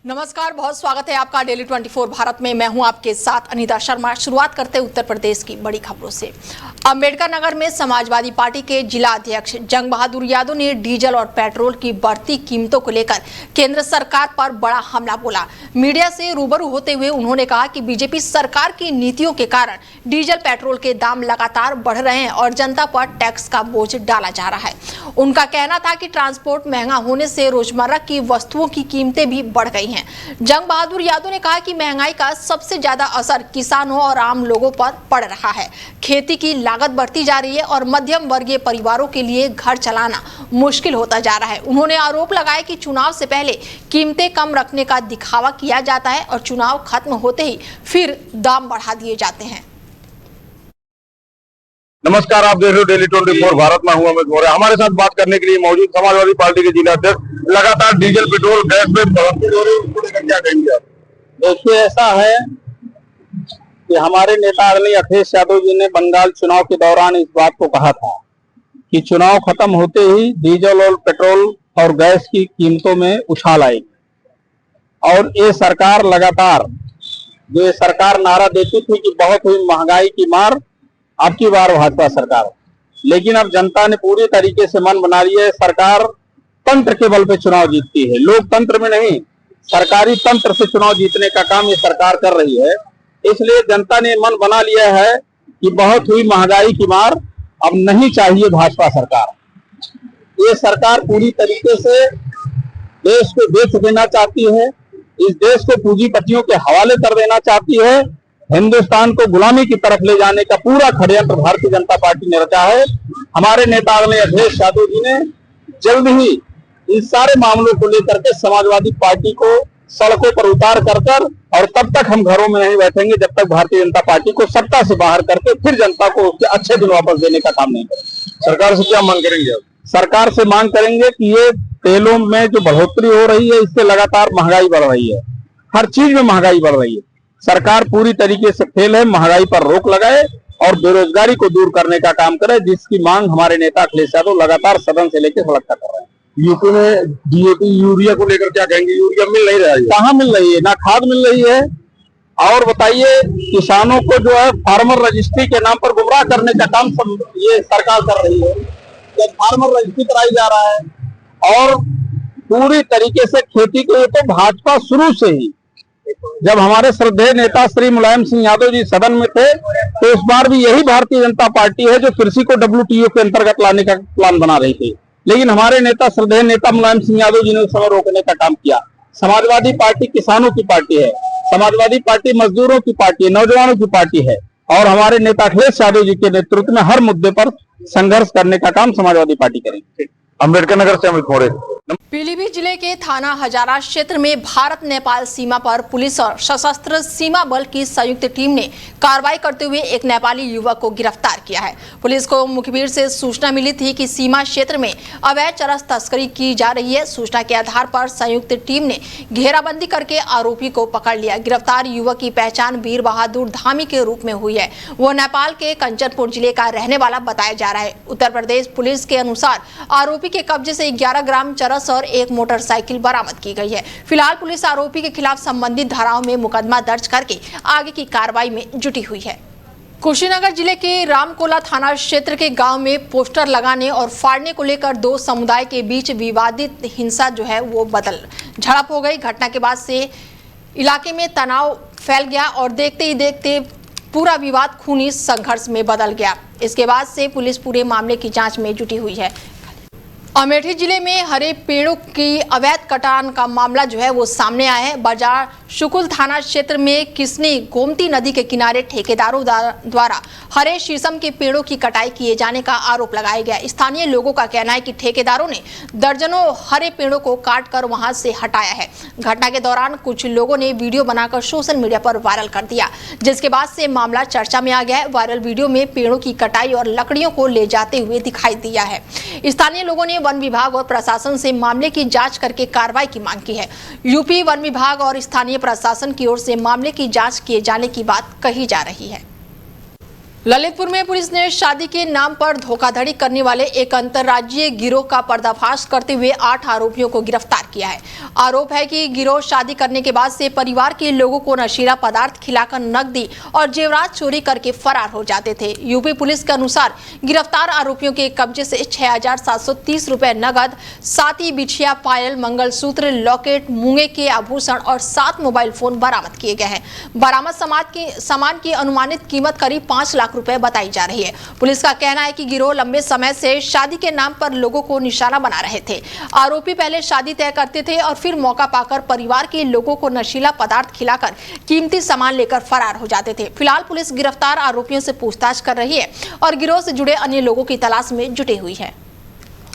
नमस्कार, बहुत स्वागत है आपका डेली 24 भारत में। मैं हूं आपके साथ अनीता शर्मा। शुरुआत करते हैं उत्तर प्रदेश की बड़ी खबरों से। अंबेडकर नगर में समाजवादी पार्टी के जिला अध्यक्ष जंग बहादुर यादव ने डीजल और पेट्रोल की बढ़ती कीमतों को लेकर केंद्र सरकार पर बड़ा हमला बोला। मीडिया से रूबरू होते हुए उन्होंने कहा कि बीजेपी सरकार की नीतियों के कारण डीजल पेट्रोल के दाम लगातार बढ़ रहे हैं और जनता पर टैक्स का बोझ डाला जा रहा है। उनका कहना था कि ट्रांसपोर्ट महंगा होने से रोजमर्रा की वस्तुओं की कीमतें भी बढ़ गई हैं। जंग बहादुर यादव ने कहा कि महंगाई का सबसे ज्यादा असर किसानों और आम लोगों पर पड़ रहा है। खेती की लागत बढ़ती जा रही है और मध्यम वर्गीय परिवारों के लिए घर चलाना मुश्किल होता जा रहा है। उन्होंने आरोप लगाया कि चुनाव से पहले कीमतें कम रखने का दिखावा किया जाता है और चुनाव खत्म होते ही फिर दाम बढ़ा दिए जाते हैं। नमस्कार, आप देख रहे हो डेली 24 भारत में। हूं अमित मौर्य। हमारे साथ बात करने के लिए मौजूद समाजवादी पार्टी के जिला अध्यक्ष। लगातार डीजल पेट्रोल गैस में बढ़ोतरी हो रही है, उसको लेकर क्या कहेंगे आप? देखिए, ऐसा है कि हमारे नेता आदरणीय अखिलेश यादव जी ने बंगाल चुनाव के दौरान इस बात को कहा था कि चुनाव खत्म होते ही डीजल और पेट्रोल और गैस की कीमतों में उछाल आएगी। और ये सरकार लगातार जो ये सरकार नारा देती थी कि बहुत हुई महंगाई की मार, अब की बार भाजपा सरकार, लेकिन अब जनता ने पूरी तरीके से मन बना लिया है। सरकार तंत्र के बल पे चुनाव जीतती है, लोकतंत्र में नहीं, सरकारी तंत्र से चुनाव जीतने का काम ये सरकार कर रही है। इसलिए जनता ने मन बना लिया है कि बहुत हुई महंगाई की मार, अब नहीं चाहिए भाजपा सरकार। ये सरकार पूरी तरीके से देश को बेच देना चाहती है, इस देश को पूंजीपतियों के हवाले कर देना चाहती है। हिंदुस्तान को गुलामी की तरफ ले जाने का पूरा षड्यंत्र भारतीय जनता पार्टी ने रचा है। हमारे नेता आदरणीय अखिलेश यादव जी ने जल्द ही इन सारे मामलों को लेकर के समाजवादी पार्टी को सड़कों पर उतार कर और तब तक हम घरों में नहीं बैठेंगे जब तक भारतीय जनता पार्टी को सत्ता से बाहर करके फिर जनता को उसके अच्छे दिन वापस देने का काम नहीं करेंगे। सरकार से क्या मांग करेंगे आप? सरकार से मांग करेंगे कि ये तेलों में जो बढ़ोतरी हो रही है, इससे लगातार महंगाई बढ़ रही है, हर चीज में महंगाई बढ़ रही है। सरकार पूरी तरीके से फेल है, महंगाई पर रोक लगाए और बेरोजगारी को दूर करने का काम करे, जिसकी मांग हमारे नेता अखिलेश यादव लगातार सदन से लेकर सड़क तक कर रहे हैं। यूपी में डीएपी यूरिया को लेकर क्या कहेंगे? यूरिया मिल नहीं रहा है, कहाँ मिल रही है, ना खाद मिल रही है। और बताइए, किसानों को जो है फार्मर रजिस्ट्री के नाम पर गुमराह करने का काम ये सरकार कर रही है। जब फार्मर रजिस्ट्री कराई जा रहा है और पूरी तरीके से खेती के लिए तो भाजपा शुरू से ही, जब हमारे श्रद्धेय नेता श्री मुलायम सिंह यादव जी सदन में थे तो इस बार भी यही भारतीय जनता पार्टी है जो कृषि को WTO के अंतर्गत लाने का प्लान बना रही थी, लेकिन हमारे नेता श्रद्धेय नेता मुलायम सिंह यादव जी ने उस समय रोकने का काम किया। समाजवादी पार्टी किसानों की पार्टी है, समाजवादी पार्टी मजदूरों की पार्टी है, नौजवानों की पार्टी है और हमारे नेता अखिलेश यादव जी के नेतृत्व में हर मुद्दे पर संघर्ष करने का काम समाजवादी पार्टी करेगी। अम्बेडकर नगर से अमित मौर्य। पीलीभीत जिले के थाना हजारा क्षेत्र में भारत नेपाल सीमा पर पुलिस और सशस्त्र सीमा बल की संयुक्त टीम ने कार्रवाई करते हुए एक नेपाली युवक को गिरफ्तार किया है। पुलिस को मुखबिर से सूचना मिली थी कि सीमा क्षेत्र में अवैध चरस तस्करी की जा रही है। सूचना के आधार पर संयुक्त टीम ने घेराबंदी करके आरोपी को पकड़ लिया। गिरफ्तार युवक की पहचान वीर बहादुर धामी के रूप में हुई है। वो नेपाल के कंचनपुर जिले का रहने वाला बताया जा रहा है। उत्तर प्रदेश पुलिस के अनुसार आरोपी के कब्जे से 11 ग्राम चरस और एक मोटरसाइकिल बरामद की गई है। फिलहाल पुलिस आरोपी के खिलाफ संबंधित धाराओं में मुकदमा दर्ज करके आगे की कार्रवाई में जुटी हुई है। कुशीनगर जिले के रामकोला थाना क्षेत्र के गांव में पोस्टर लगाने और फाड़ने को लेकर दो समुदाय के बीच विवादित हिंसा जो है वो बदल झड़प हो गई। घटना के बाद से इलाके में तनाव फैल गया और देखते ही देखते पूरा विवाद खूनी संघर्ष में बदल गया। इसके बाद से पुलिस पूरे मामले की जांच में जुटी हुई है। अमेठी जिले में हरे पेड़ों की अवैध कटान का मामला जो है वो सामने आया है। बाजार शुकुल थाना क्षेत्र में किसनी गोमती नदी के किनारे ठेकेदारों द्वारा हरे शीशम के पेड़ों की कटाई किए जाने का आरोप लगाया गया। स्थानीय लोगों का कहना है कि ठेकेदारों ने दर्जनों हरे पेड़ों को काटकर वहां से हटाया है। घटना के दौरान कुछ लोगों ने वीडियो बनाकर सोशल मीडिया पर वायरल कर दिया, जिसके बाद से मामला चर्चा में आ गया है। वायरल वीडियो में पेड़ों की कटाई और लकड़ियों को ले जाते हुए दिखाई दिया है। स्थानीय लोगों ने वन विभाग और प्रशासन से मामले की जांच करके कार्रवाई की मांग की है। यूपी वन विभाग और स्थानीय प्रशासन की ओर से मामले की जांच किए जाने की बात कही जा रही है। ललितपुर में पुलिस ने शादी के नाम पर धोखाधड़ी करने वाले एक अंतर्राज्यीय गिरोह का पर्दाफाश करते हुए 8 आरोपियों को गिरफ्तार किया है। आरोप है कि गिरोह शादी करने के बाद से परिवार के लोगों को नशीला पदार्थ खिलाकर नकदी और जेवरात चोरी करके फरार हो जाते थे। यूपी पुलिस के अनुसार गिरफ्तार आरोपियों के कब्जे से 6,730 रुपए नगद, 7 ही बिछिया, पायल, मंगलसूत्र, लॉकेट, मूंगे के आभूषण और 7 मोबाइल फोन बरामद किए गए हैं। बरामद सामान की अनुमानित कीमत करीब 5 लाख रुपए बताई जा रही है। पुलिस का कहना है कि गिरोह लंबे समय से शादी के नाम पर लोगों को निशाना बना रहे थे। आरोपी पहले शादी तय करते थे और फिर मौका पाकर परिवार के लोगों को नशीला पदार्थ खिलाकर कीमती सामान लेकर फरार हो जाते थे। फिलहाल पुलिस गिरफ्तार आरोपियों से पूछताछ कर रही है और गिरोह से जुड़े अन्य लोगों की तलाश में जुटी हुई है।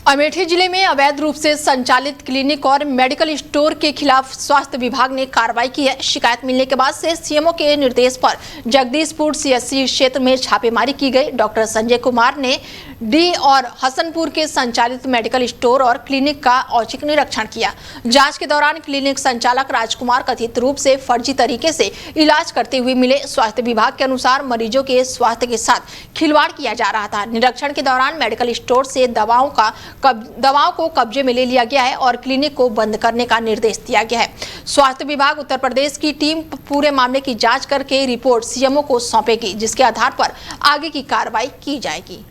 अमेठी जिले में अवैध रूप से संचालित क्लिनिक और मेडिकल स्टोर के खिलाफ स्वास्थ्य विभाग ने कार्रवाई की है। शिकायत मिलने के बाद से सीएमओ के निर्देश पर जगदीशपुर सीएससी क्षेत्र में छापेमारी की गई। डॉक्टर संजय कुमार ने डी और हसनपुर के संचालित मेडिकल स्टोर और क्लिनिक का औचक निरीक्षण किया। जांच के दौरान क्लिनिक संचालक राजकुमार कथित रूप से फर्जी तरीके से इलाज करते हुए मिले। स्वास्थ्य विभाग के अनुसार मरीजों के स्वास्थ्य के साथ खिलवाड़ किया जा रहा था। निरीक्षण के दौरान मेडिकल स्टोर से दवाओं को कब्जे में ले लिया गया है और क्लिनिक को बंद करने का निर्देश दिया गया है। स्वास्थ्य विभाग उत्तर प्रदेश की टीम पूरे मामले की जांच करके रिपोर्ट सीएमओ को सौंपेगी, जिसके आधार पर आगे की कार्रवाई की जाएगी।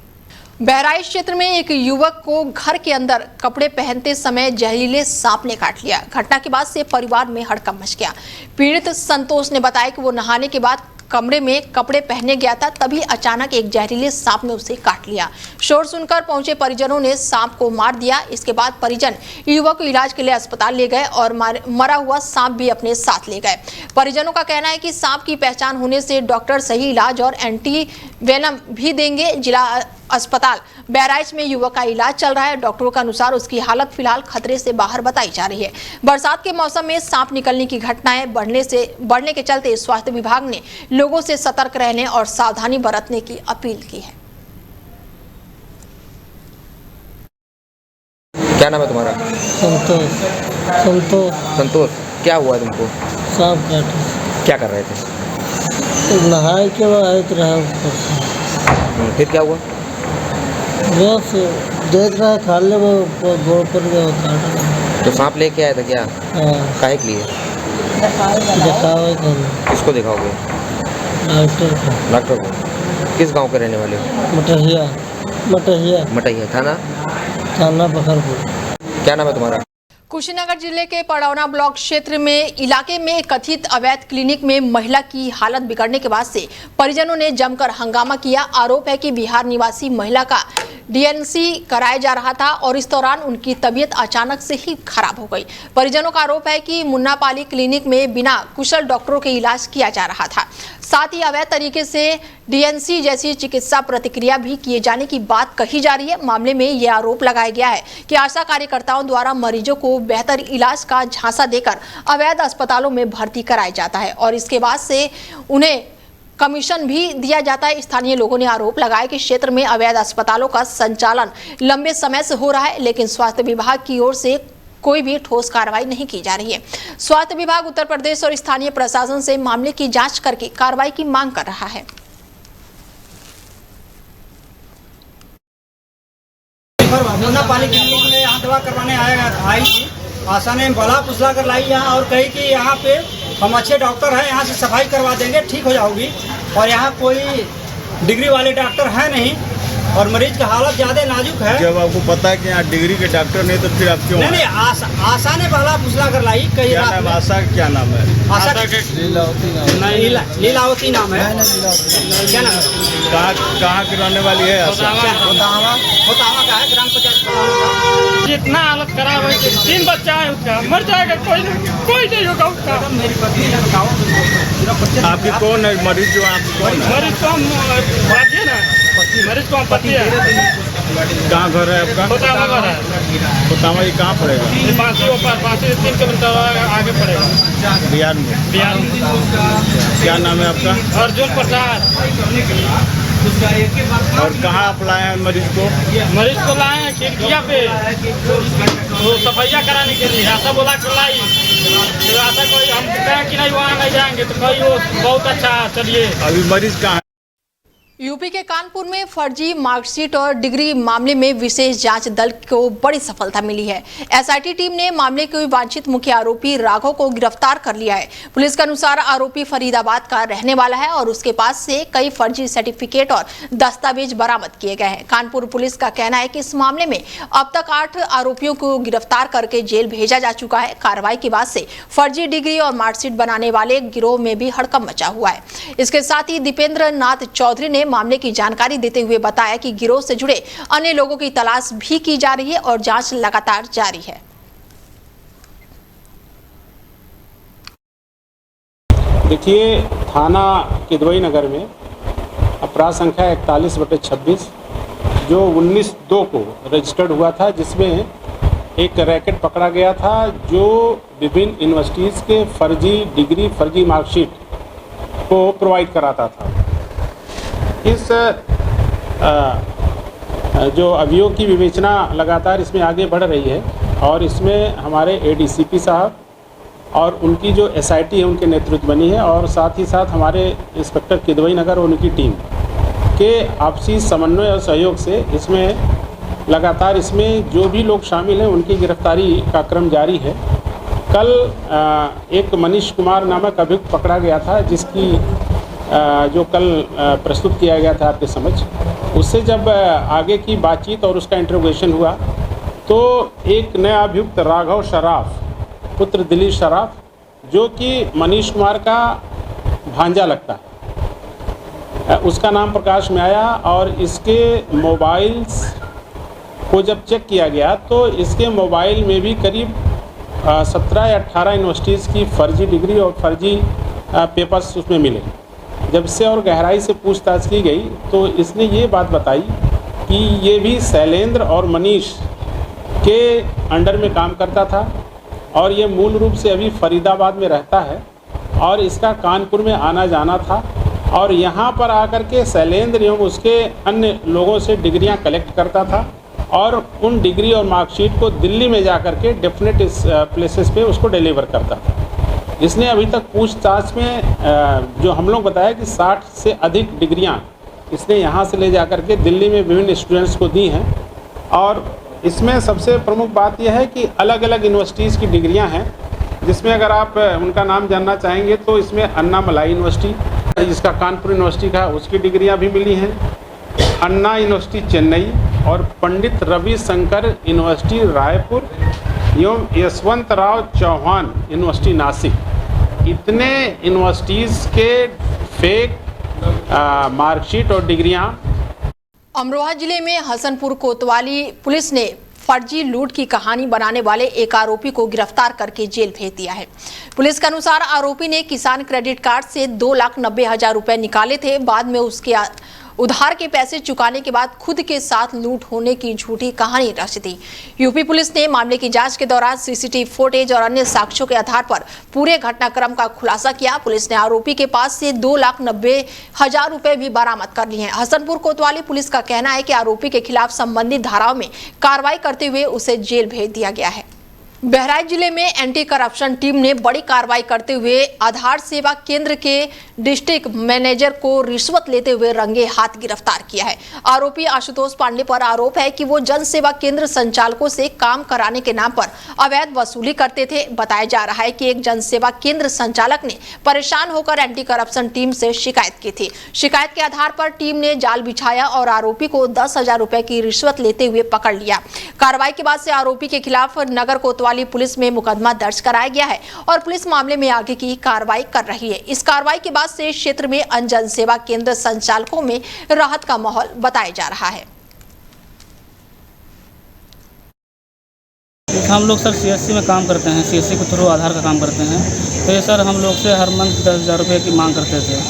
बहराइच क्षेत्र में एक युवक को घर के अंदर कपड़े पहनते समय जहरीले सांप ने काट लिया। घटना के बाद से परिवार में हड़कंप मच गया। पीड़ित संतोष ने बताया कि वो नहाने के बाद कमरे में कपड़े पहनने गया था, तभी अचानक एक जहरीले सांप ने उसे काट लिया। शोर सुनकर पहुंचे परिजनों ने सांप को मार दिया। इसके बाद परिजन युवक को इलाज के लिए अस्पताल ले गए और मरा हुआ सांप भी अपने साथ ले गए। परिजनों का कहना है कि सांप की पहचान होने से डॉक्टर सही इलाज और एंटी वेनम भी देंगे। जिला अस्पताल बहराइच में युवक का इलाज चल रहा है। डॉक्टरों के अनुसार उसकी हालत फिलहाल खतरे से बाहर बताई जा रही है। बरसात के मौसम में सांप निकलने की घटनाएं बढ़ने के चलते स्वास्थ्य विभाग ने लोगों से सतर्क रहने और सावधानी बरतने की अपील की है। क्या नाम है तुम्हारा? संतोष। क्या हुआ तुमको? सांप काटा। क्या कर रहे थे? नहाए के बाद रहा ऊपर से। फिर क्या हुआ? बस देख रहा खा ले, वो गोड़ पर गया, काटा। तो सांप लेके आया था क्या? हाँ। काहे के लिए? दिखावे को। किसको दिखाओगे? डॉक्टर को। किस गांव के रहने वाले हो? मटहिया। थाना बखरपुर। क्या नाम है तुम्हारा? कुशीनगर जिले के पड़ौना ब्लॉक क्षेत्र में इलाके में कथित अवैध क्लिनिक में महिला की हालत बिगड़ने के बाद से परिजनों ने जमकर हंगामा किया। आरोप है कि बिहार निवासी महिला का डीएनसी कराया जा रहा था और इस दौरान उनकी तबीयत अचानक से ही खराब हो गई। परिजनों का आरोप है कि मुन्नापाली क्लिनिक में बिना कुशल डॉक्टरों के इलाज किया जा रहा था। साथ ही अवैध तरीके से डीएनसी जैसी चिकित्सा प्रतिक्रिया भी किए जाने की बात कही जा रही है। मामले में यह आरोप लगाया गया है कि आशा कार्यकर्ताओं द्वारा मरीजों को बेहतर इलाज का झांसा देकर अवैध अस्पतालों में भर्ती कराया जाता है और इसके बाद से उन्हें कमीशन भी दिया जाता है। स्थानीय लोगों ने आरोप लगाया कि क्षेत्र में अवैध अस्पतालों का संचालन लंबे समय से हो रहा है, लेकिन स्वास्थ्य विभाग की ओर से कोई भी ठोस कार्रवाई नहीं की जा रही है। स्वास्थ्य विभाग उत्तर प्रदेश और स्थानीय प्रशासन से मामले की जांच करके कार्रवाई की मांग कर रहा है। मुन्नापाली क्लिनिक में यहाँ दवा करवाने आई थी। आशा ने बला पुसला कर लाई यहाँ और कही कि यहाँ पे हम अच्छे डॉक्टर हैं, यहाँ से सफाई करवा देंगे, ठीक हो जाओगी। और यहाँ कोई डिग्री वाले डॉक्टर है नहीं और मरीज का हालत ज्यादा नाजुक है। जब आपको पता है कि यहाँ डिग्री के डॉक्टर नहीं तो फिर आप क्यों? नहीं, आशा ने बहला फुसला कर लाई। कई रात आशा क्या नाम है? आशा लीलावती नाम है। क्या नाम है? कहाँ की रहने वाली है? होतावा का है, ग्राम पंचायत। जितना हालत खराब है, 3 बच्चा है उसका, मर जाएगा, कोई नहीं होगा उसका। मेरी पत्नी है, बताओ। आपकी कौन है मरीज? जो आप मरीज को हम बात है ना, मरीज को हम पति है। कहाँ घर है आपका? होतावा घर है। होतावा ये कहाँ पड़ेगा? बांसी 3 किलोमीटर आगे पड़ेगा, बिहार में। क्या नाम है आपका? अर्जुन प्रसाद। और कहाँ आप लाए हैं मरीज को? मरीज को लाए हैं खिड़किया पे, वो सफाइया कराने के लिए। आशा बोला कर लाई, तो आशा कोई हम कहें कि नहीं वहाँ नहीं जाएंगे, तो कही वो बहुत अच्छा, चलिए। अभी मरीज कहाँ? यूपी के कानपुर में फर्जी मार्कशीट और डिग्री मामले में विशेष जांच दल को बड़ी सफलता मिली है। एसआईटी टीम ने मामले के वांछित मुख्य आरोपी राघव को गिरफ्तार कर लिया है। पुलिस के अनुसार आरोपी फरीदाबाद का रहने वाला है और उसके पास से कई फर्जी सर्टिफिकेट और दस्तावेज बरामद किए गए हैं। कानपुर पुलिस का कहना है कि इस मामले में अब तक 8 आरोपियों को गिरफ्तार करके जेल भेजा जा चुका है। कार्रवाई के बाद से फर्जी डिग्री और मार्कशीट बनाने वाले गिरोह में भी हड़कंप मचा हुआ है। इसके साथ ही दीपेंद्र नाथ चौधरी ने मामले की जानकारी देते हुए बताया कि गिरोह से जुड़े अन्य लोगों की तलाश भी की जा रही है और जांच लगातार जारी है। देखिए, थाना किदवई नगर में अपराध संख्या 41/26 जो 19/2 को रजिस्टर्ड हुआ था, जिसमें एक रैकेट पकड़ा गया था जो विभिन्न यूनिवर्सिटीज़ के फर्जी डिग्री, फर्जी मार्कशीट को प्रोवाइड कराता था। इस जो अभियोग की विवेचना लगातार इसमें आगे बढ़ रही है और इसमें हमारे एडीसीपी साहब और उनकी जो एसआईटी है उनके नेतृत्व बनी है और साथ ही साथ हमारे इंस्पेक्टर किदवई नगर और उनकी टीम के आपसी समन्वय और सहयोग से इसमें लगातार इसमें जो भी लोग शामिल हैं उनकी गिरफ्तारी का क्रम जारी है। कल एक मनीष कुमार नामक अभियुक्त पकड़ा गया था, जिसकी जो कल प्रस्तुत किया गया था आपके समझ। उससे जब आगे की बातचीत और उसका इंटरोगेशन हुआ तो एक नया अभियुक्त राघव शराफ पुत्र दिलीप शराफ, जो कि मनीष कुमार का भांजा लगता है, उसका नाम प्रकाश में आया और इसके मोबाइल्स को जब चेक किया गया तो इसके मोबाइल में भी करीब 17 या 18 यूनिवर्सिटीज़ की फर्जी डिग्री और फर्जी पेपर्स उसमें मिले। जब से और गहराई से पूछताछ की गई तो इसने ये बात बताई कि ये भी शैलेंद्र और मनीष के अंडर में काम करता था और ये मूल रूप से अभी फरीदाबाद में रहता है और इसका कानपुर में आना जाना था और यहाँ पर आकर के शैलेंद्र एवं उसके अन्य लोगों से डिग्रियाँ कलेक्ट करता था और उन डिग्री और मार्कशीट को दिल्ली में जा कर के डेफिनेट प्लेसेस पे उसको डिलीवर करता था। इसने अभी तक पूछताछ में जो हम लोग बताया कि 60 से अधिक डिग्रियां इसने यहाँ से ले जा कर के दिल्ली में विभिन्न स्टूडेंट्स को दी हैं और इसमें सबसे प्रमुख बात यह है कि अलग अलग यूनिवर्सिटीज़ की डिग्रियां हैं, जिसमें अगर आप उनका नाम जानना चाहेंगे तो इसमें अन्नामलाई यूनिवर्सिटी, जिसका कानपुर यूनिवर्सिटी का, उसकी डिग्रियाँ भी मिली हैं, अन्ना यूनिवर्सिटी चेन्नई और पंडित रविशंकर यूनिवर्सिटी रायपुर एवं यशवंतराव चौहान यूनिवर्सिटी नासिक। इतने यूनिवर्सिटीज़ के फेक मार्कशीट और डिग्रियां। अमरोहा जिले में हसनपुर कोतवाली पुलिस ने फर्जी लूट की कहानी बनाने वाले एक आरोपी को गिरफ्तार करके जेल भेज दिया है। पुलिस के अनुसार आरोपी ने किसान क्रेडिट कार्ड से 2,90,000 रुपए निकाले थे। बाद में उसके उधार के पैसे चुकाने के बाद खुद के साथ लूट होने की झूठी कहानी रची थी। यूपी पुलिस ने मामले की जांच के दौरान सीसीटीवी फुटेज और अन्य साक्ष्यों के आधार पर पूरे घटनाक्रम का खुलासा किया। पुलिस ने आरोपी के पास से 2,90,000 रुपए भी बरामद कर लिए हैं। हसनपुर कोतवाली पुलिस का कहना है कि आरोपी के खिलाफ संबंधित धाराओं में कार्रवाई करते हुए उसे जेल भेज दिया गया है। बहराइच जिले में एंटी करप्शन टीम ने बड़ी कार्रवाई करते हुए आधार सेवा केंद्र के डिस्ट्रिक्ट मैनेजर को रिश्वत लेते हुए रंगे हाथ गिरफ्तार किया है। आरोपी आशुतोष पांडे पर आरोप है कि वो जन सेवा केंद्र संचालकों से काम कराने के नाम पर अवैध वसूली करते थे। बताया जा रहा है कि एक जन सेवा केंद्र संचालक ने परेशान होकर एंटी करप्शन टीम से शिकायत की थी। शिकायत के आधार पर टीम ने जाल बिछाया और आरोपी को 10,000 रुपए की रिश्वत लेते हुए पकड़ लिया। कार्रवाई के बाद से आरोपी के खिलाफ नगर कोतवाली पुलिस में मुकदमा दर्ज कराया गया है और पुलिस मामले में आगे की कार्रवाई कर रही है। इस कार्रवाई के बाद से क्षेत्र में अन्य जन सेवा केंद्र संचालकों में राहत का माहौल बताया जा रहा है। हम लोग सर सीएससी में काम करते हैं, सीएससी के थ्रू आधार का काम करते हैं। तो ये सर हम लोग से हर मंथ 10,000 रुपये की मांग करते थे।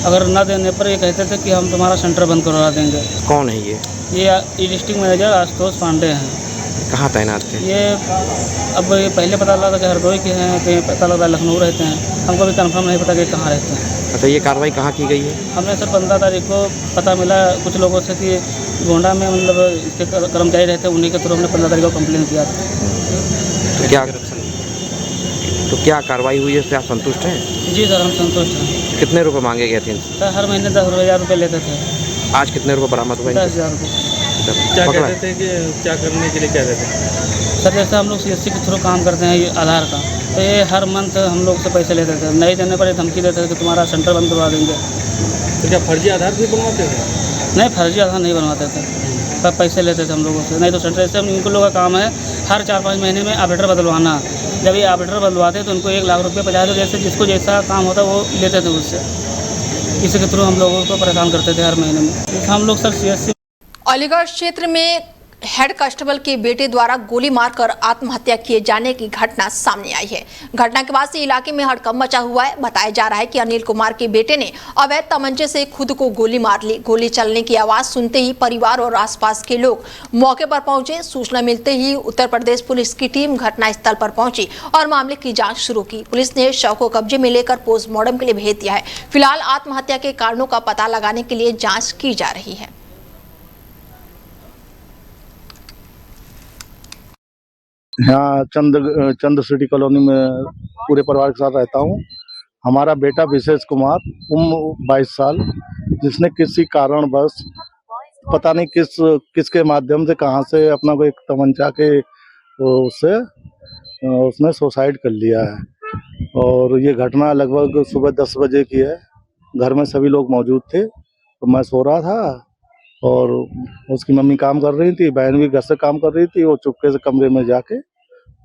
अगर न देने पर ये कहते थे कि हम तुम्हारा सेंटर बंद करवा देंगे। कौन है ये? ये डिस्ट्रिक्ट मैनेजर आशुतोष पांडे हैं। कहाँ तैनात थे? ये अब ये पहले पता लगा कि हरदोई के हैं, कहीं पता लगा लखनऊ रहते हैं। हमको भी कंफर्म नहीं पता कि कहाँ रहते हैं। अच्छा, ये कार्रवाई कहाँ की गई है? हमने सर 15 तारीख को पता मिला कुछ लोगों से कि गोंडा में मतलब इसके कर्मचारी रहते हैं, उन्हीं के थ्रू हमने 15 तारीख को कंप्लेन किया था। तो क्या कार्रवाई हुई है, इससे आप संतुष्ट हैं? जी सर, हम संतुष्ट हैं। कितने रुपए मांगे गए थे? सर हर महीने 10,000 रुपये लेते थे। आज कितने रुपये बरामद हुए? 10,000 रुपये। क्या पकड़ा कहते थे कि क्या करने के लिए कह रहे थे? सर जैसे हम लोग CSC के थ्रू काम करते हैं ये आधार का, तो ये हर मंथ हम लोग से पैसे लेते थे, नहीं देने पर ये धमकी देते थे कि तुम्हारा सेंटर बंद करवा देंगे। तो क्या फर्जी आधार भी बनवाते थे? नहीं, फर्जी आधार नहीं बनवाते थे, पर पैसे लेते थे हम लोगों से। नहीं तो सेंटर से इनको लोगों का काम है हर 4-5 महीने में ऑपरेटर बदलवाना। जब ये ऑपरेटर बदलवाते तो उनको 1 लाख रुपये 50 जैसे जिसको जैसा काम होता वो लेते थे उससे। इसी के थ्रू हम लोगों को परेशान करते थे हर महीने में। हम लोग सर CSC अलीगढ़ क्षेत्र में हेड कांस्टेबल के बेटे द्वारा गोली मारकर आत्महत्या किए जाने की घटना सामने आई है। घटना के बाद से इलाके में हड़कंप मचा हुआ है। बताया जा रहा है कि अनिल कुमार के बेटे ने अवैध तमंचे से खुद को गोली मार ली। गोली चलने की आवाज सुनते ही परिवार और आसपास के लोग मौके पर पहुंचे। सूचना मिलते ही उत्तर प्रदेश पुलिस की टीम घटनास्थल पर पहुंची और मामले की जाँच शुरू की। पुलिस ने शव को कब्जे में लेकर पोस्टमार्टम के लिए भेज दिया है। फिलहाल आत्महत्या के कारणों का पता लगाने के लिए जाँच की जा रही है। यहाँ चंद सिटी कॉलोनी में पूरे परिवार के साथ रहता हूँ। हमारा बेटा विशेष कुमार उम्र 22 साल, जिसने किसी कारणवश पता नहीं किसके माध्यम से कहाँ से अपना कोई एक तमंचा के उससे उसने सुसाइड कर लिया है। और ये घटना लगभग सुबह 10 बजे की है। घर में सभी लोग मौजूद थे, तो मैं सो रहा था और उसकी मम्मी काम कर रही थी, बहन भी घर से काम कर रही थी। वो चुपके से कमरे में जाके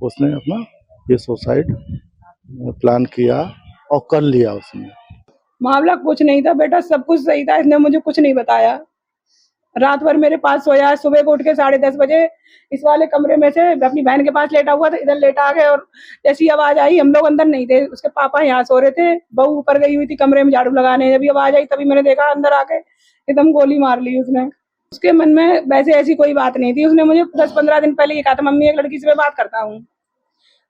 उसने अपना ये सुसाइड प्लान किया और कर लिया उसने। मामला कुछ नहीं था बेटा, सब कुछ सही था, इसने मुझे कुछ नहीं बताया। रात भर मेरे पास सोया, सुबह को उठ के 10:30 बजे इस वाले कमरे में से अपनी बहन के पास लेटा हुआ था, इधर लेटा आ गए और जैसी आवाज आई, हम लोग अंदर नहीं थे, उसके पापा यहाँ सो रहे थे, बहू ऊपर गई हुई थी कमरे में झाड़ू लगाने। जब आवाज आई तभी मैंने देखा, अंदर आके एकदम गोली मार ली उसने। उसके मन में वैसे ऐसी कोई बात नहीं थी। उसने मुझे 10-15 दिन पहले ये कहा था, मम्मी एक लड़की से मैं बात करता हूँ।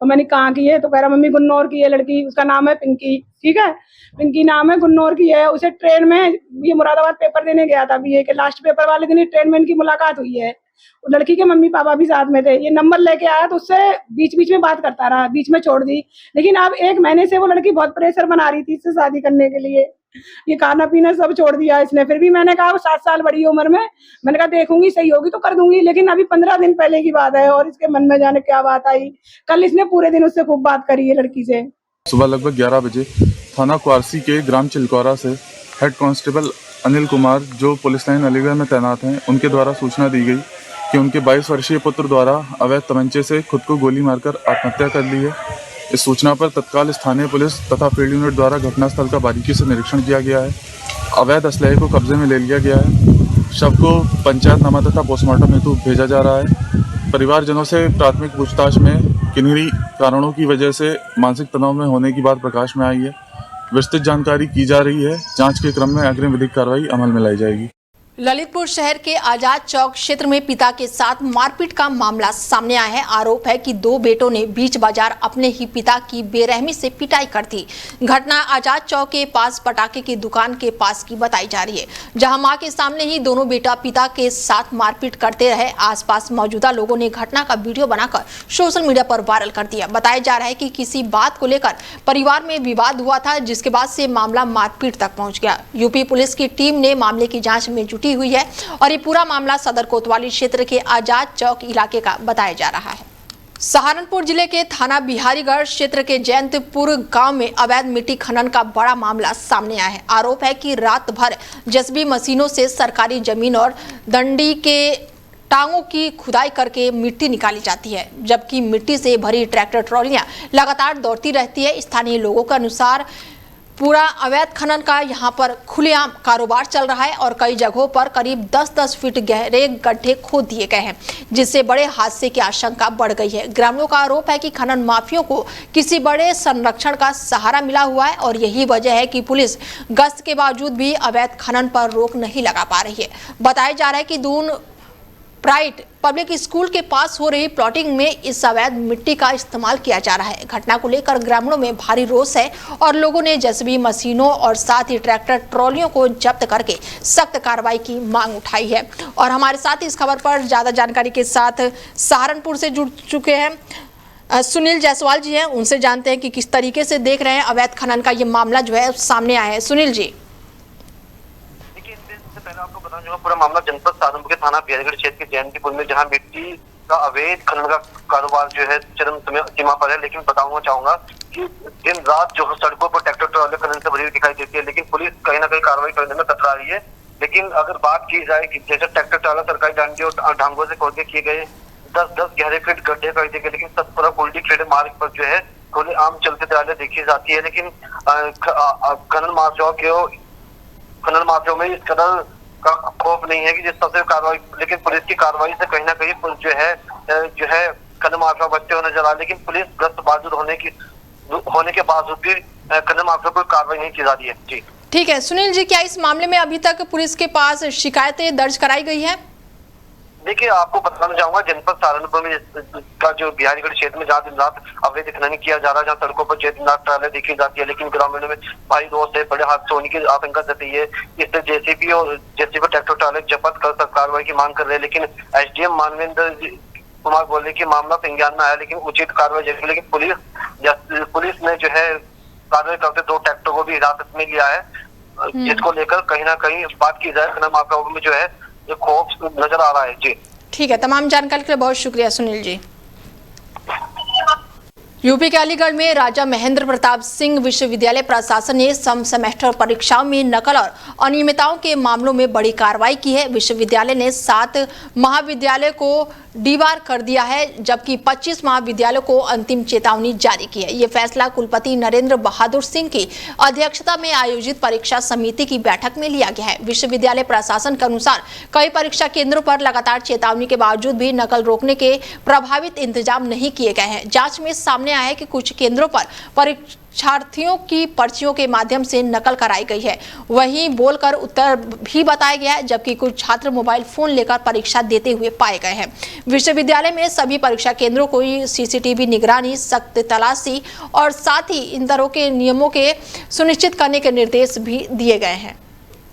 तो मैंने कहाँ की है? तो कह रहा मम्मी गुन्नौर की है लड़की, उसका नाम है पिंकी। ठीक है, पिंकी नाम है, गुन्नौर की है। उसे ट्रेन में ये मुरादाबाद पेपर देने गया था, BA के लास्ट पेपर वाले दिन ट्रेन में इनकी मुलाकात हुई है। वो लड़की के मम्मी पापा भी साथ में थे। ये नंबर लेके आया तो उससे बीच बीच में बात करता रहा, बीच में छोड़ दी। लेकिन अब 1 महीने से वो लड़की बहुत प्रेशर बना रही थी इससे शादी करने के लिए। ये खाना पीना सब छोड़ दिया इसने। फिर भी मैंने कहा वो 7 साल बड़ी उम्र में, मैंने कहा देखूंगी सही होगी तो कर दूंगी। लेकिन अभी 15 दिन पहले की बात है और इसके मन में जाने क्या बात आई। कल इसने पूरे दिन उससे खूब बात करी है लड़की से। सुबह लगभग 11 बजे थाना क्वारसी के ग्राम चिलकौरा से हेड कांस्टेबल अनिल कुमार, जो पुलिस लाइन अलीगढ़ में तैनात हैं, उनके द्वारा सूचना दी गई कि उनके 22 वर्षीय पुत्र द्वारा अवैध तमंचे से खुद को गोली मारकर आत्महत्या कर ली है। इस सूचना पर तत्काल स्थानीय पुलिस तथा फील्ड यूनिट द्वारा घटनास्थल का बारीकी से निरीक्षण किया गया है। अवैध असलहे को कब्जे में ले लिया गया है। शव को पंचायतनामा तथा पोस्टमार्टम हेतु भेजा जा रहा है। परिवारजनों से प्राथमिक पूछताछ में किन्हीं कारणों की वजह से मानसिक तनाव में होने की बात प्रकाश में आई है। विस्तृत जानकारी की जा रही है। जांच के क्रम में अग्रिम विधिक कार्रवाई अमल में लाई जाएगी। ललितपुर शहर के आजाद चौक क्षेत्र में पिता के साथ मारपीट का मामला सामने आया है। आरोप है कि 2 बेटों ने बीच बाजार अपने ही पिता की बेरहमी से पिटाई कर दी। घटना आजाद चौक के पास पटाखे की दुकान के पास की बताई जा रही है, जहां मां के सामने ही दोनों बेटा पिता के साथ मारपीट करते रहे। आसपास मौजूदा लोगों ने घटना का वीडियो बनाकर सोशल मीडिया पर वायरल कर दिया। बताया जा रहा है कि किसी बात को लेकर परिवार में विवाद हुआ था, जिसके बाद से मामला मारपीट तक पहुंच गया। यूपी पुलिस की टीम ने मामले की जाँच में जुटी हुई है और ये पूरा मामला सदर कोतवाली क्षेत्र के आजाद चौक इलाके का बताया जा रहा है। सहारनपुर जिले के थाना बिहारीगढ़ क्षेत्र के जयंतपुर गांव में अवैध मिट्टी खनन का बड़ा मामला सामने आया है। आरोप है कि रात भर जेसीबी मशीनों से सरकारी जमीन और दंडी के टांगों की खुदाई करके मिट्टी निकाली जाती है, जबकि मिट्टी से भरी ट्रैक्टर ट्रॉलियां लगातार दौड़ती रहती है। स्थानीय लोगों के अनुसार पूरा अवैध खनन का यहां पर खुलेआम कारोबार चल रहा है और कई जगहों पर करीब 10-10 फीट गहरे गड्ढे खोद दिए गए हैं, जिससे बड़े हादसे की आशंका बढ़ गई है। ग्रामीणों का आरोप है कि खनन माफियों को किसी बड़े संरक्षण का सहारा मिला हुआ है और यही वजह है कि पुलिस गश्त के बावजूद भी अवैध खनन पर रोक नहीं लगा पा रही है। बताया जा रहा है कि दून प्राइड पब्लिक स्कूल के पास हो रही प्लॉटिंग में इस अवैध मिट्टी का इस्तेमाल किया जा रहा है। घटना को लेकर ग्रामीणों में भारी रोष है और लोगों ने जेसीबी मशीनों और साथ ही ट्रैक्टर ट्रॉलियों को जब्त करके सख्त कार्रवाई की मांग उठाई है। और हमारे साथ इस खबर पर ज्यादा जानकारी के साथ सहारनपुर से जुड़ चुके हैं सुनील जायसवाल जी हैं, उनसे जानते हैं कि किस तरीके से देख रहे हैं अवैध खनन का ये मामला जो है सामने आया है। सुनील जी, देखिए, इससे पहले आपको बता फिलहाल जो है पूरा मामला जनपद सहारनपुर के थाना बिहारीगढ़ क्षेत्र के जयंतीपुर में, जहां मिट्टी का अवैध खनन का कारोबार जो है चरम सीमा पर है। लेकिन बताऊंगा चाहूंगा कि दिन रात जो है सड़कों पर ट्रैक्टर ट्रॉली खनन से भरी हुई दिखाई देती है, लेकिन पुलिस कहीं ना कहीं कार्रवाई करने में कतरा रही है। लेकिन अगर बात की जाए कि जैसे ट्रैक्टर ट्रॉला सरकारी डांडी और ढांगों से खोद के किए गए 10-10 गहरे फीट गड्ढे कर दिए गए, लेकिन सतपुरा कुल्डी खेड़े मार्ग पर जो है खुले आम चलते ट्राले देखी जाती है। लेकिन खनन माफियाओं में इस कदर का खौफ नहीं है कि जिस तरह से कार्रवाई, लेकिन पुलिस की कार्रवाई से कहीं ना कहीं जो है खनन माफिया बचते हुए नजर आ, लेकिन पुलिस ग्रस्त बाजुद होने के बावजूद भी खनन माफिया पर कार्रवाई नहीं की जा रही है। जी ठीक है सुनील जी, क्या इस मामले में अभी तक पुलिस के पास शिकायतें दर्ज कराई गई है? देखिए, आपको बताना चाहूंगा जनपद सहारनपुर में का जो बिहारीगढ़ क्षेत्र में जहाँ दिन रात अवैध खनन किया जा रहा है, जहाँ सड़कों पर दिन रात ट्राले देखी जाती है, लेकिन ग्रामीणों में भारी रोज से बड़े हादसे होने की आशंका जताई है। इससे जेसीबी ट्रैक्टर ट्राले जब्त कर कार्रवाई की मांग कर रहे हैं। लेकिन एसडीएम मानवेंद्र कुमार बोले कि मामला संज्ञान में आया, लेकिन उचित कार्रवाई जरूरी। लेकिन पुलिस ने जो है कार्रवाई करते 2 ट्रैक्टर को भी हिरासत में लिया है, जिसको लेकर कहीं ना कहीं बात की जाए खनन माफियाओं में जो है ये खौफ नजर आ रहा है। जी ठीक है, तमाम जानकारी के लिए बहुत शुक्रिया सुनील जी। यूपी के अलीगढ़ में राजा महेंद्र प्रताप सिंह विश्वविद्यालय प्रशासन ने सम सेमेस्टर परीक्षाओं में नकल और अनियमितताओं के मामलों में बड़ी कार्रवाई की है। विश्वविद्यालय ने 7 महाविद्यालय को डीबार कर दिया है, जबकि 25 महाविद्यालयों को अंतिम चेतावनी जारी की है। ये फैसला कुलपति नरेंद्र बहादुर सिंह की अध्यक्षता में आयोजित परीक्षा समिति की बैठक में लिया गया है। विश्वविद्यालय प्रशासन के अनुसार कई परीक्षा केंद्रों पर लगातार चेतावनी के बावजूद भी नकल रोकने के प्रभावित इंतजाम नहीं किए गए हैं। जांच में सामने आया है कि कुछ केंद्रों पर परीक्षार्थियों की पर्चियों के माध्यम से नकल कराई गई है, वहीं बोलकर उत्तर भी बताया गया है, जबकि कुछ छात्र मोबाइल फोन लेकर परीक्षा देते हुए पाए गए हैं। विश्वविद्यालय में सभी परीक्षा केंद्रों को सीसीटीवी निगरानी, सख्त तलाशी और साथ ही इन तरह के नियमों के सुनिश्चित करने के निर्देश भी दिए गए हैं।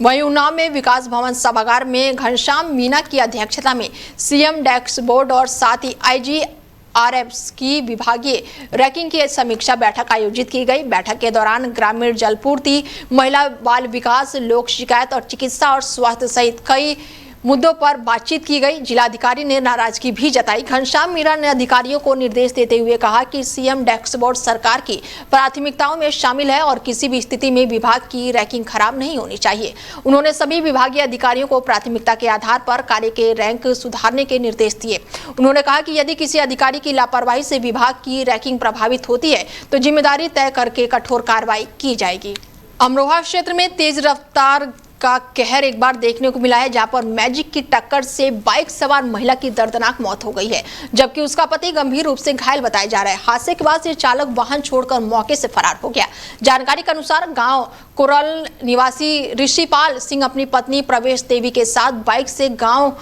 वहीं उन्नाव में विकास भवन सभागार में घनश्याम मीना की अध्यक्षता में सीएम डैशबोर्ड और साथ ही IGRFs की विभागीय रैंकिंग की समीक्षा बैठक आयोजित की गई। बैठक के दौरान ग्रामीण जलपूर्ति, महिला बाल विकास, लोक शिकायत और चिकित्सा और स्वास्थ्य सहित कई मुद्दों पर बातचीत की गई। जिलाधिकारी ने नाराजगी भी जताई। घनश्याम मीणा ने अधिकारियों को निर्देश देते हुए कहा कि सीएम डैशबोर्ड सरकार की प्राथमिकताओं में शामिल है और किसी भी स्थिति में विभाग की रैंकिंग खराब नहीं होनी चाहिए। उन्होंने सभी विभागीय अधिकारियों को प्राथमिकता के आधार पर कार्य के रैंक सुधारने के निर्देश दिए। उन्होंने कहा कि यदि किसी अधिकारी की लापरवाही से विभाग की रैंकिंग प्रभावित होती है तो जिम्मेदारी तय करके कठोर कार्रवाई की जाएगी। अमरोहा क्षेत्र में तेज रफ्तार का कहर एक बार देखने को मिला है, जहां पर मैजिक की टक्कर से बाइक सवार महिला की दर्दनाक मौत हो गई है, जबकि उसका पति गंभीर रूप से घायल बताया जा रहा है। हादसे के बाद से चालक वाहन छोड़कर मौके से फरार हो गया। जानकारी के अनुसार गांव कोरल निवासी ऋषिपाल सिंह अपनी पत्नी प्रवेश देवी के साथ बाइक से गांव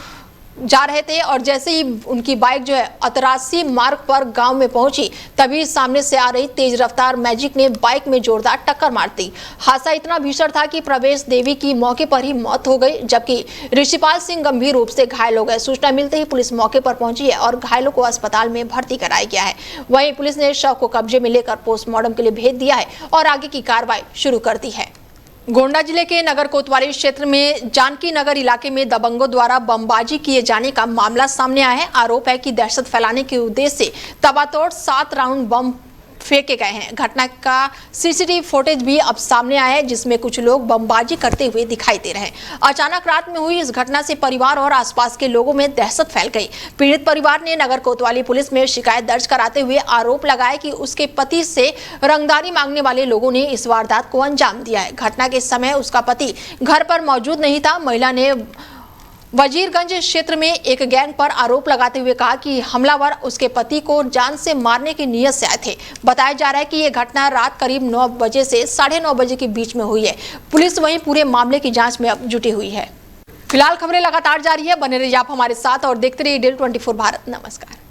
जा रहे थे और जैसे ही उनकी बाइक जो है अतरासी मार्ग पर गांव में पहुंची, तभी सामने से आ रही तेज रफ्तार मैजिक ने बाइक में जोरदार टक्कर मार दी। हादसा इतना भीषण था कि प्रवेश देवी की मौके पर ही मौत हो गई, जबकि ऋषिपाल सिंह गंभीर रूप से घायल हो गए। सूचना मिलते ही पुलिस मौके पर पहुंची है और घायलों को अस्पताल में भर्ती कराया गया है। वहीं पुलिस ने शव को कब्जे में लेकर पोस्टमार्टम के लिए भेज दिया है और आगे की कार्रवाई शुरू कर दी है। गोंडा जिले के नगर कोतवाली क्षेत्र में जानकी नगर इलाके में दबंगों द्वारा बमबाजी किए जाने का मामला सामने आया है। आरोप है कि दहशत फैलाने के उद्देश्य से तबातोड़ 7 राउंड बम फेंके गए हैं। घटना का सीसीटीवी फुटेज भी अब सामने आया है, जिसमें कुछ लोग बमबाजी करते हुए दिखाई दे रहे हैं। अचानक रात में हुई इस घटना से परिवार और आसपास के लोगों में दहशत फैल गई। पीड़ित परिवार ने नगर कोतवाली पुलिस में शिकायत दर्ज कराते हुए आरोप लगाया कि उसके पति से रंगदारी मांगने वाले लोगों ने इस वारदात को अंजाम दिया है। घटना के समय उसका पति घर पर मौजूद नहीं था। महिला ने वजीरगंज क्षेत्र में एक गैंग पर आरोप लगाते हुए कहा कि हमलावर उसके पति को जान से मारने की नीयत से आए थे। बताया जा रहा है कि यह घटना रात करीब 9 बजे से 9:30 बजे के बीच में हुई है। पुलिस वहीं पूरे मामले की जांच में अब जुटी हुई है। फिलहाल खबरें लगातार जारी है, बने रहिए आप हमारे साथ और देखते रहिए DL 24 भारत। नमस्कार।